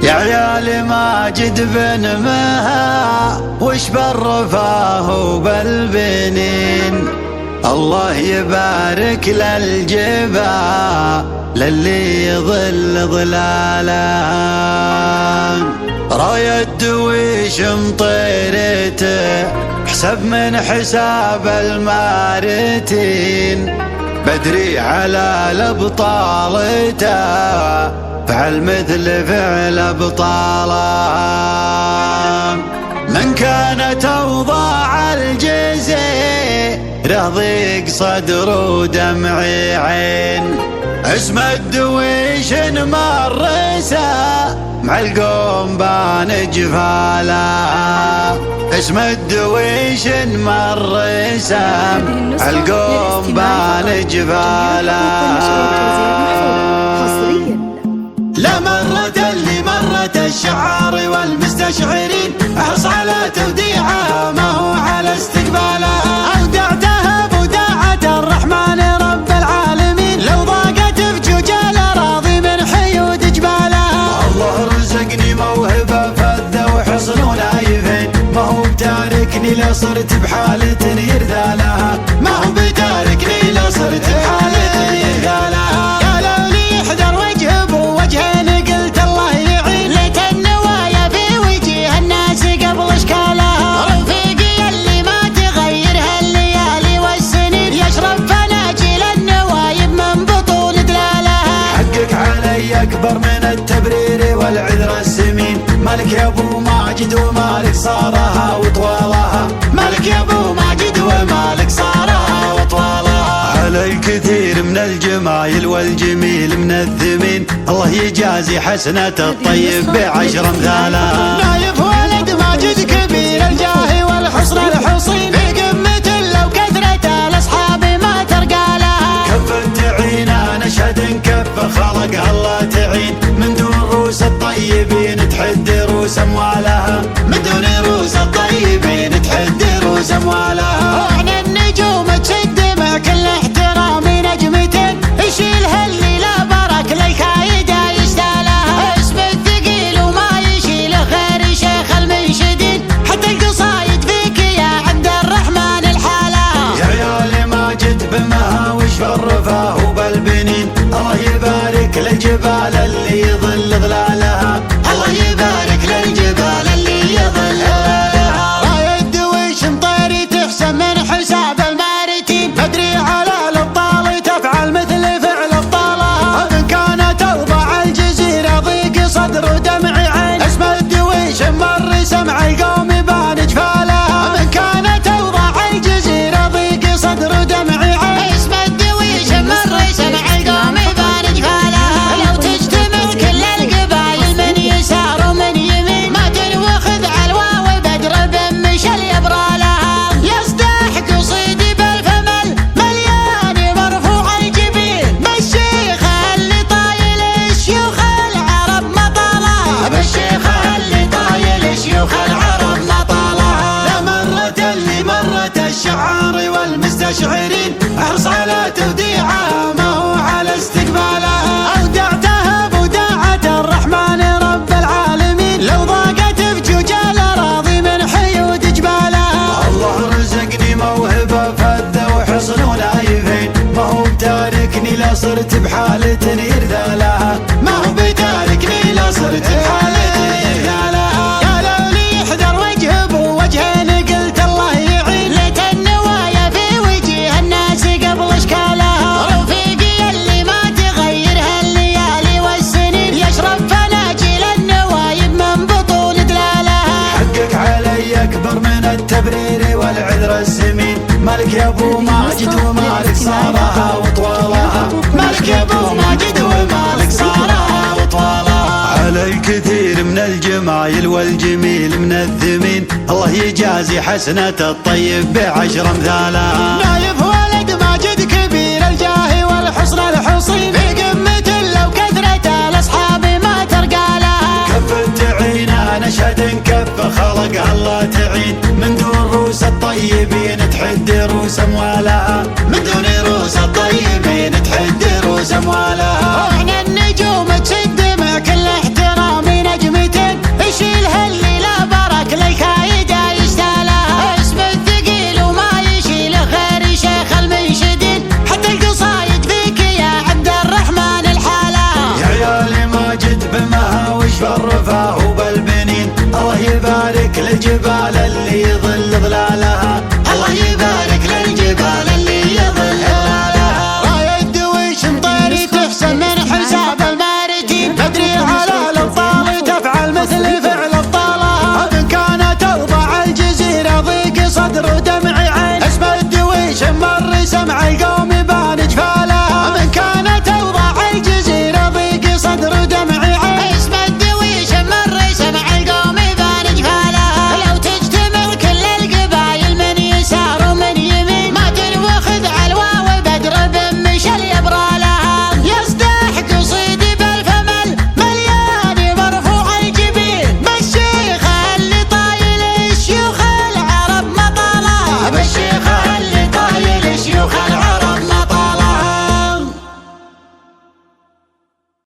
يا عيال ماجد بن مها وش بالرفاه وبالبنين، الله يبارك للجبال للي يظل ظلاله، راية دويش مطيرته حسب من حساب المارتين، بدري على الابطالته فعل مثل فعل ابطاله، من كانت اوضاع الجزيره ضيق صدر ودمع عين، اسم الدويش مرسه مع القوم بان جفاله، اسم الدويش مرسه مع القوم بان جفاله، لا مرت اللي مرت الشعار والمستشعرين، احرص على توديعها ما هو على استقبالها، اودعتها بوداعة الرحمن رب العالمين، لو ضاقت بجوج الاراضي من حيود جبالها، الله رزقني موهبة فذة وحصن ونايفين، ما هو بتاركني لصرت بحالة يرثى لها، ما هو بتاركني لصرت بحالة يرثى لها، قالوا لي احذر وجه بوجهين قلت الله يعين، ليت النوايا في وجه الناس قبل اشكالها، رفيقي اللي ما تغيرها الليالي والسنين، يشرب فناجيل النوايب من بطول دلالها، حقك علي اكبر من التبرير والعذر السمين، مالك يا ابو ماجد ومالك صارها وطوالها، مالك يا ابو ماجد ومالك صارها وطوالها، علي كثير من الجمايل والجميل من الثمين، الله يجازي حسنة الطيب بعشر امثالها، نايف ولد ماجد كبير الجاه والحصن الحصين، في قمة لو كثرة الاصحاب ما ترقى لها، كف تعين نشهد كف خلق الله تعين، من دون روس الطيبين تحد روس اموالها، من دون روس الطيبين تحد روس اموالها، وعن النجوم تشد مع كل احترامي نجمتين، يشيلها اللي لا برك للكايدة يشتالها، اسم الثقيل وما يشيل خير شيخ المنشدين، حتى القصايد فيك يا عبد الرحمن الحالة، يا عيال ماجد بمها وش بالرفاه وبالبنين، الله يبارك للجبال اللي يظل ظلالها، الله يبارك للجبال اللي يظل ظلالها، راية دويش مطيري تحسن من حساب المارتين، بدري على الابطال تفعل مثل فعل ابطالها، من كانت اوضاع الجزيرة ضيق صدر ودمع عين، اسم الدويش مرس مع القوم بان جفالها، من كانت اوضاع الجزيرة ضيق صدر ودمع عين، اسم الدويش مرس مع القوم بان جفالها، لو تجتمع كل القبايل من يسار ومن يمين، ما تنوخذ علوى وبدر بن مشل يبرالها، يصدح قصيدي بالفمل مليان مرفوع الجبين، بالشيخ اللي طايل الشيوخ العرب مطالها، بالشيخ اللي طايل شيوخ العرب مطالها، لا مرت اللي مرت الشعار والمستشعرين، احرص على توديعها ما هو على استقبالها، اودعتها بوداعة الرحمن رب العالمين، لو ضاقت بجوج الاراضي من حيود جبالها، الله رزقني موهبة فذة وحصن ونايفين، ما هو بتاركني لصرت بحالة يرثى لها، ما هو بتاركني لصرت بحالة يرثى لها، قالوا لي احذر وجه بوجهين قلت الله يعين، ليت النوايا في وجه الناس قبل اشكالها، رفيقي اللي ما تغيرها الليالي والسنين، يشرب فناجيل النوايب من بطول دلالها، حقك علي اكبر من التبرير والعذر السمين، مالك يا ابو ماجد ومالك صارها وطوالها، مالك يا ابو ماجد ومالك صارها وطوالها، علي كثير من الجمايل والجميل من الثمين، الله يجازي حسنة الطيب بعشر امثالها، نايف ولد ماجد كبير الجاه والحصن الحصين، في قمة لو كثرة الاصحاب ما ترقى لها، كف تعين نشهد كف خلق الله تعين، من دون روس الطيبين تحد روس اموالها، من دون روس الطيبين